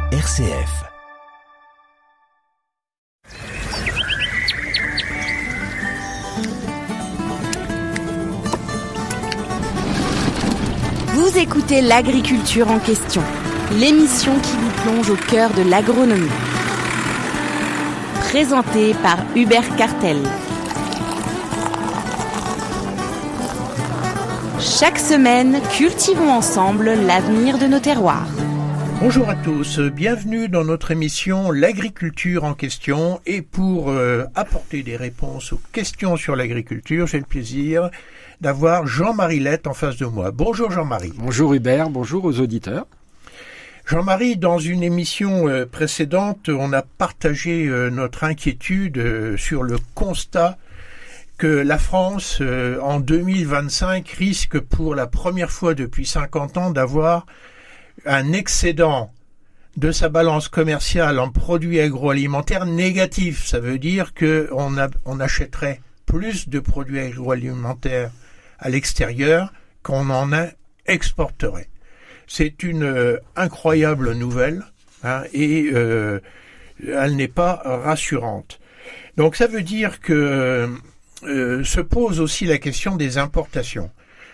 RCF. Vous écoutez l'agriculture en question, l'émission qui vous plonge au cœur de l'agronomie. Présentée par Hubert Cartel. Chaque semaine, cultivons ensemble l'avenir de nos terroirs. Bonjour à tous, bienvenue dans notre émission L'agriculture en question. Et pour apporter des réponses aux questions sur l'agriculture, j'ai le plaisir d'avoir Jean-Marie Lette en face de moi. Bonjour Jean-Marie. Bonjour Hubert, bonjour aux auditeurs. Jean-Marie, dans une émission précédente, on a partagé notre inquiétude sur le constat que la France, en 2025, risque pour la première fois depuis 50 ans d'avoir un excédent de sa balance commerciale en produits agroalimentaires négatif. Ça veut dire qu'on achèterait plus de produits agroalimentaires à l'extérieur qu'on en exporterait. C'est une incroyable nouvelle et elle n'est pas rassurante. Donc ça veut dire que se pose aussi la question des importations.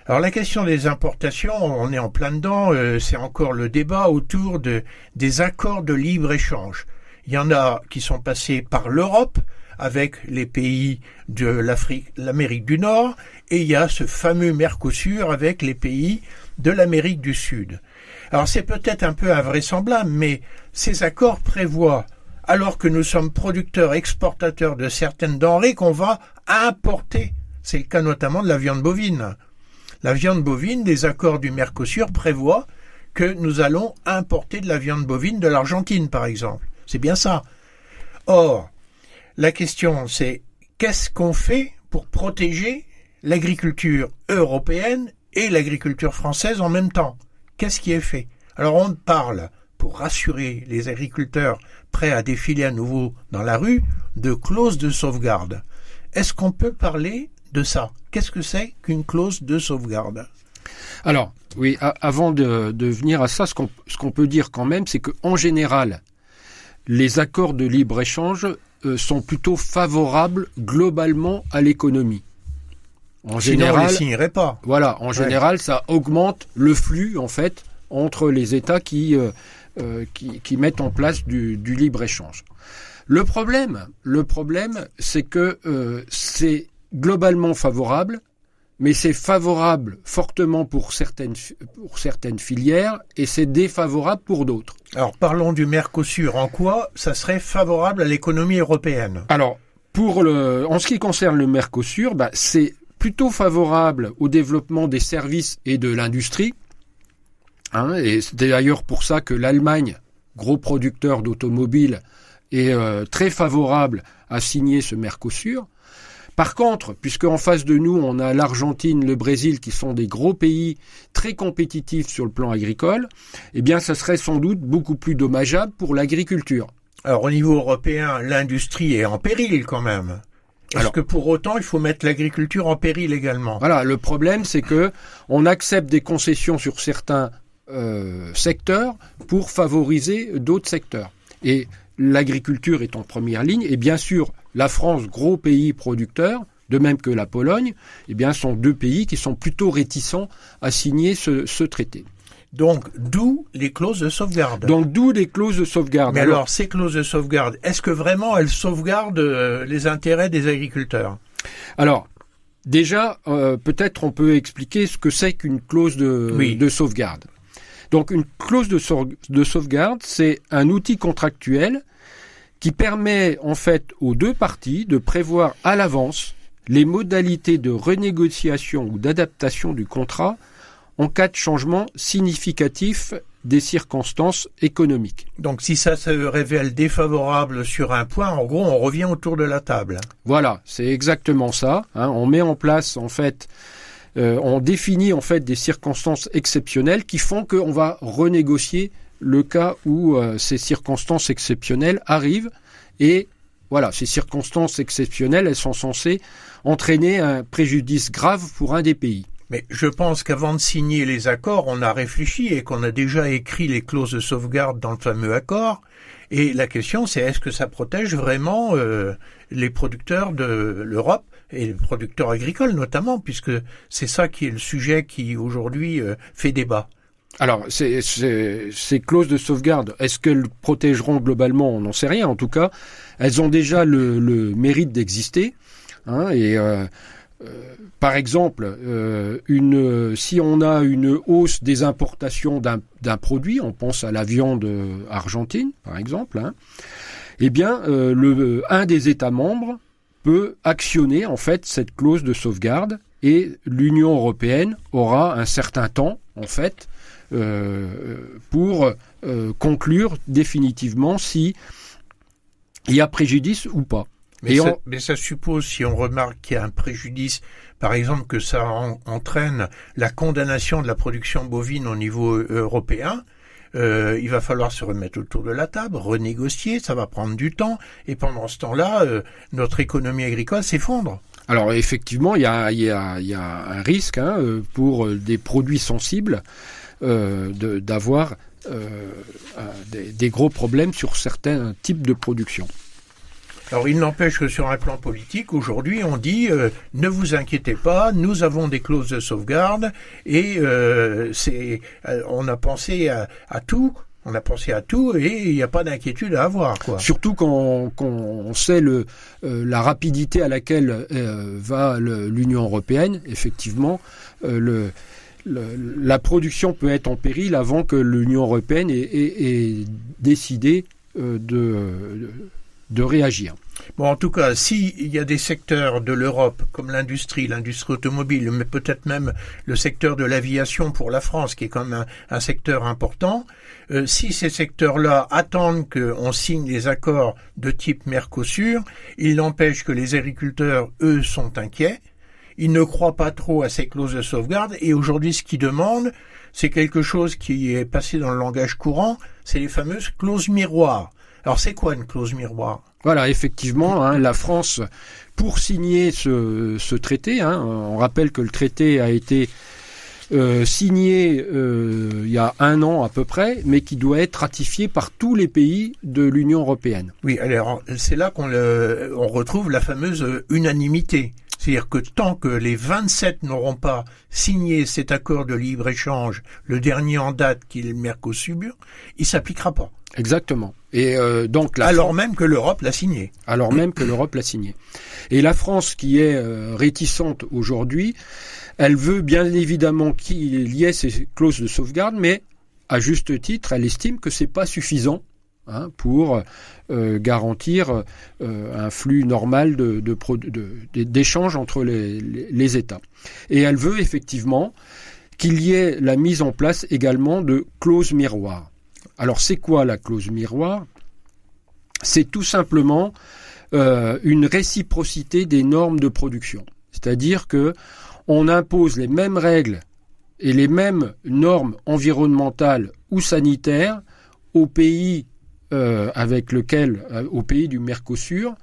Alors la question des importations, on est en plein dedans, c'est encore le débat autour des accords de libre-échange. Il y en a qui sont passés par l'Europe avec les pays de l'Amérique du Nord, et il y a ce fameux Mercosur avec les pays de l'Amérique du Sud. Alors c'est peut-être un peu invraisemblable, mais ces accords prévoient, alors que nous sommes producteurs-exportateurs de certaines denrées, qu'on va importer. C'est le cas notamment de la viande bovine. La viande bovine, les accords du Mercosur prévoient que nous allons importer de la viande bovine de l'Argentine, par exemple. C'est bien ça. Or, la question c'est, qu'est-ce qu'on fait pour protéger l'agriculture européenne et l'agriculture française en même temps? Qu'est-ce qui est fait? Alors on parle, pour rassurer les agriculteurs prêts à défiler à nouveau dans la rue, de clause de sauvegarde. Est-ce qu'on peut parler de ça? Qu'est-ce que c'est qu'une clause de sauvegarde? Alors, oui, avant de venir à ça, ce qu'on peut dire quand même, c'est qu'en général, les accords de libre-échange sont plutôt favorables globalement à l'économie. Sinon, général, on ne les signerait pas. Voilà, en général, ça augmente le flux, en fait, entre les États qui mettent en place du libre-échange. Le problème, c'est que c'est globalement favorable, mais c'est favorable fortement pour certaines filières et c'est défavorable pour d'autres. Alors parlons du Mercosur. En quoi ça serait favorable à l'économie européenne? Alors, en ce qui concerne le Mercosur, c'est plutôt favorable au développement des services et de l'industrie. Et c'est d'ailleurs pour ça que l'Allemagne, gros producteur d'automobiles, est très favorable à signer ce Mercosur. Par contre, puisque en face de nous, on a l'Argentine, le Brésil, qui sont des gros pays très compétitifs sur le plan agricole, eh bien, ça serait sans doute beaucoup plus dommageable pour l'agriculture. Alors, au niveau européen, l'industrie est en péril quand même. Est-ce que pour autant, il faut mettre l'agriculture en péril également? Voilà, le problème, c'est que on accepte des concessions sur certains secteurs pour favoriser d'autres secteurs. Et l'agriculture est en première ligne, et bien sûr, la France, gros pays producteur, de même que la Pologne, eh bien, sont deux pays qui sont plutôt réticents à signer ce traité. Donc, d'où les clauses de sauvegarde. Mais alors, ces clauses de sauvegarde, est-ce que vraiment elles sauvegardent les intérêts des agriculteurs? Alors, déjà, peut-être on peut expliquer ce que c'est qu'une clause de sauvegarde. Donc, une clause de sauvegarde, c'est un outil contractuel qui permet en fait aux deux parties de prévoir à l'avance les modalités de renégociation ou d'adaptation du contrat en cas de changement significatif des circonstances économiques. Donc si ça se révèle défavorable sur un point, en gros on revient autour de la table. Voilà, c'est exactement ça. On met en place en fait, on définit en fait des circonstances exceptionnelles qui font qu'on va renégocier le cas où ces circonstances exceptionnelles arrivent. Et voilà, ces circonstances exceptionnelles, elles sont censées entraîner un préjudice grave pour un des pays. Mais je pense qu'avant de signer les accords, on a réfléchi et qu'on a déjà écrit les clauses de sauvegarde dans le fameux accord. Et la question, c'est est-ce que ça protège vraiment les producteurs de l'Europe et les producteurs agricoles notamment, puisque c'est ça qui est le sujet qui aujourd'hui fait débat. Alors, ces clauses de sauvegarde, est-ce qu'elles protégeront globalement? On n'en sait rien. En tout cas, elles ont déjà le mérite d'exister. Par exemple, si on a une hausse des importations d'un produit, on pense à la viande argentine, par exemple, eh bien, un des États membres peut actionner en fait cette clause de sauvegarde et l'Union européenne aura un certain temps, en fait, pour conclure définitivement si il y a préjudice ou pas. Mais ça suppose, si on remarque qu'il y a un préjudice, par exemple que ça entraîne la condamnation de la production bovine au niveau européen, il va falloir se remettre autour de la table, renégocier, ça va prendre du temps, et pendant ce temps-là, notre économie agricole s'effondre. Alors effectivement, il y a un risque pour des produits sensibles d'avoir des gros problèmes sur certains types de production. Alors il n'empêche que sur un plan politique, aujourd'hui on dit ne vous inquiétez pas, nous avons des clauses de sauvegarde et on a pensé à tout. On a pensé à tout et il n'y a pas d'inquiétude à avoir, quoi. Surtout quand on sait la rapidité à laquelle va l'Union européenne, effectivement, la production peut être en péril avant que l'Union européenne ait décidé de réagir. Bon, en tout cas, s'il y a des secteurs de l'Europe, comme l'industrie automobile, mais peut-être même le secteur de l'aviation pour la France, qui est quand même un secteur important, si ces secteurs-là attendent qu'on signe des accords de type Mercosur, il n'empêche que les agriculteurs, eux, sont inquiets. Ils ne croient pas trop à ces clauses de sauvegarde, et aujourd'hui, ce qu'ils demandent, c'est quelque chose qui est passé dans le langage courant, c'est les fameuses clauses miroirs. Alors, c'est quoi une clause miroir ? Voilà, effectivement, la France, pour signer ce traité, on rappelle que le traité a été signé il y a 1 an à peu près, mais qui doit être ratifié par tous les pays de l'Union européenne. Oui, alors c'est là qu'on retrouve la fameuse unanimité. C'est-à-dire que tant que les 27 n'auront pas signé cet accord de libre-échange, le dernier en date qui est le Mercosur, il s'appliquera pas. Exactement. Et donc même que l'Europe l'a signé. Alors même que l'Europe l'a signé. Et la France, qui est réticente aujourd'hui, elle veut bien évidemment qu'il y ait ces clauses de sauvegarde, mais à juste titre, elle estime que c'est pas suffisant pour garantir un flux normal d'échanges entre les États. Et elle veut effectivement qu'il y ait la mise en place également de clauses miroirs. Alors, c'est quoi la clause miroir ? C'est tout simplement une réciprocité des normes de production. C'est-à-dire que on impose les mêmes règles et les mêmes normes environnementales ou sanitaires aux pays au pays du Mercosur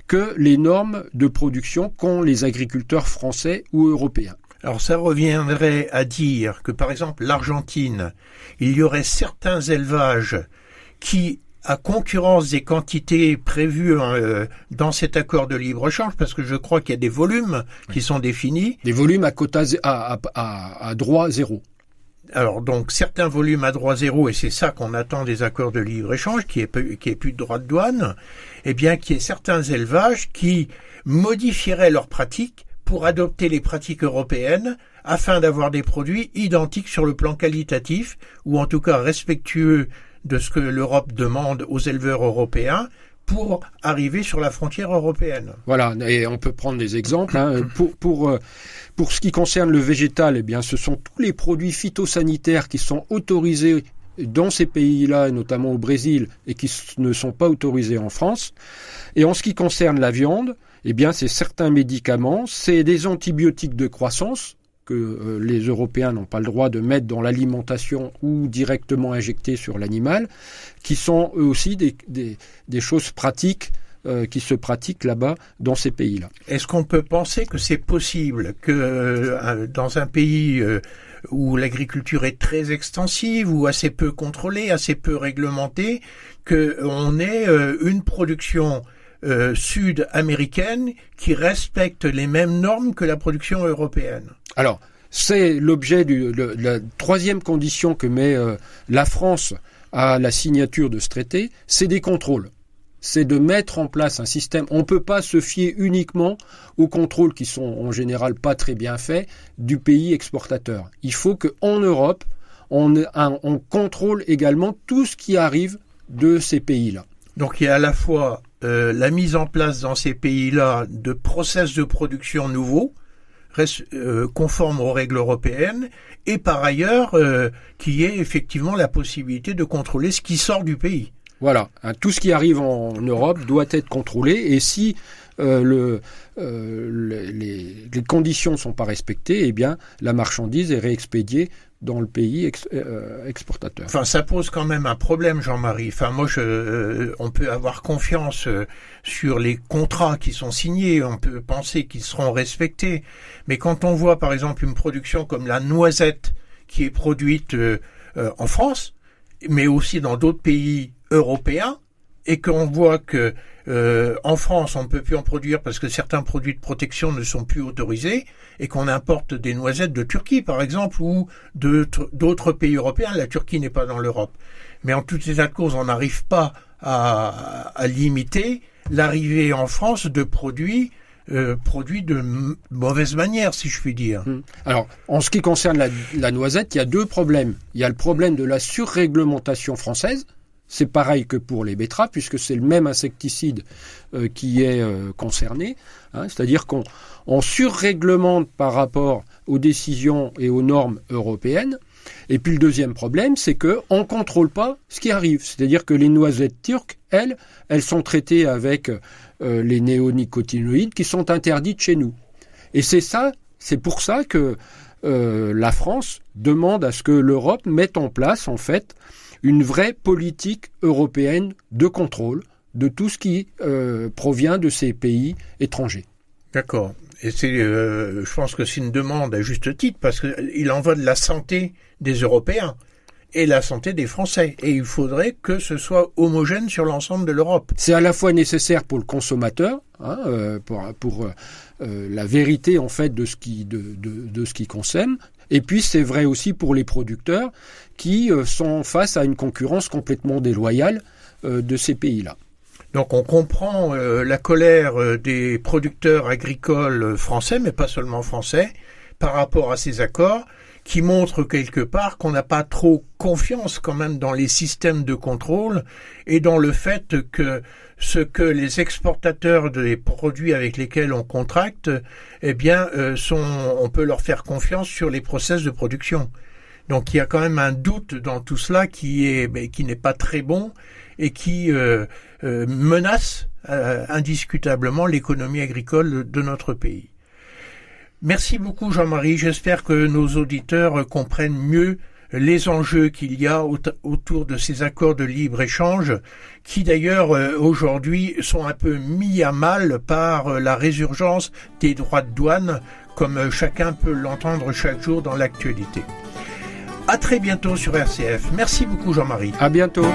que les normes de production qu'ont les agriculteurs français ou européens. Alors ça reviendrait à dire que par exemple l'Argentine, il y aurait certains élevages qui, à concurrence des quantités prévues dans cet accord de libre-échange, parce que je crois qu'il y a des volumes qui sont définis. Des volumes à droit zéro. Alors donc certains volumes à droit zéro, et c'est ça qu'on attend des accords de libre-échange, qui est plus de droit de douane, eh bien qu'il y ait certains élevages qui modifieraient leurs pratiques pour adopter les pratiques européennes afin d'avoir des produits identiques sur le plan qualitatif ou en tout cas respectueux de ce que l'Europe demande aux éleveurs européens pour arriver sur la frontière européenne. Voilà, et on peut prendre des exemples. Pour ce qui concerne le végétal, eh bien, ce sont tous les produits phytosanitaires qui sont autorisés dans ces pays-là, notamment au Brésil, et qui ne sont pas autorisés en France. Et en ce qui concerne la viande, eh bien, c'est certains médicaments, c'est des antibiotiques de croissance que les Européens n'ont pas le droit de mettre dans l'alimentation ou directement injectés sur l'animal, qui sont eux aussi des choses pratiques qui se pratiquent là-bas dans ces pays-là. Est-ce qu'on peut penser que c'est possible que dans un pays où l'agriculture est très extensive, ou assez peu contrôlée, assez peu réglementée, qu'on ait une production sud-américaine qui respecte les mêmes normes que la production européenne? Alors, c'est l'objet de la troisième condition que met la France à la signature de ce traité, c'est des contrôles. C'est de mettre en place un système. On ne peut pas se fier uniquement aux contrôles qui sont en général pas très bien faits du pays exportateur. Il faut qu'en Europe, on contrôle également tout ce qui arrive de ces pays-là. Donc il y a à la fois la mise en place dans ces pays-là de process de production nouveaux, conformes aux règles européennes, et par ailleurs qu'il y ait effectivement la possibilité de contrôler ce qui sort du pays. Voilà, tout ce qui arrive en Europe doit être contrôlé, et si les conditions ne sont pas respectées, eh bien la marchandise est réexpédiée dans le pays exportateur. Enfin, ça pose quand même un problème, Jean-Marie. Enfin, moi, on peut avoir confiance sur les contrats qui sont signés, on peut penser qu'ils seront respectés. Mais quand on voit, par exemple, une production comme la noisette qui est produite en France, mais aussi dans d'autres pays européens, et qu'on voit que en France on ne peut plus en produire parce que certains produits de protection ne sont plus autorisés, et qu'on importe des noisettes de Turquie par exemple, ou d'autres pays européens. La Turquie n'est pas dans l'Europe, mais en tout état de cause on n'arrive pas à limiter l'arrivée en France de produits de mauvaise manière, si je puis dire. Alors, en ce qui concerne la noisette, il y a deux problèmes. Il y a le problème de la surréglementation française. C'est pareil que pour les betteraves, puisque c'est le même insecticide qui est concerné. C'est-à-dire qu'on surréglemente par rapport aux décisions et aux normes européennes. Et puis le deuxième problème, c'est qu'on ne contrôle pas ce qui arrive. C'est-à-dire que les noisettes turques, elles sont traitées avec les néonicotinoïdes qui sont interdites chez nous. Et c'est pour ça que la France demande à ce que l'Europe mette en place, en fait, une vraie politique européenne de contrôle de tout ce qui provient de ces pays étrangers. D'accord. Et je pense que c'est une demande à juste titre, parce qu'il en va de la santé des Européens et la santé des Français. Et il faudrait que ce soit homogène sur l'ensemble de l'Europe. C'est à la fois nécessaire pour le consommateur, pour la vérité en fait de ce qui consomme, et puis c'est vrai aussi pour les producteurs qui sont face à une concurrence complètement déloyale de ces pays-là. Donc on comprend la colère des producteurs agricoles français, mais pas seulement français, par rapport à ces accords, qui montrent quelque part qu'on n'a pas trop confiance quand même dans les systèmes de contrôle et dans le fait que ce que les exportateurs des produits avec lesquels on contracte, eh bien, on peut leur faire confiance sur les process de production. Donc il y a quand même un doute dans tout cela qui n'est pas très bon et qui menace indiscutablement l'économie agricole de notre pays. Merci beaucoup Jean-Marie, j'espère que nos auditeurs comprennent mieux les enjeux qu'il y a autour de ces accords de libre-échange qui d'ailleurs aujourd'hui sont un peu mis à mal par la résurgence des droits de douane, comme chacun peut l'entendre chaque jour dans l'actualité. À très bientôt sur RCF. Merci beaucoup Jean-Marie. À bientôt.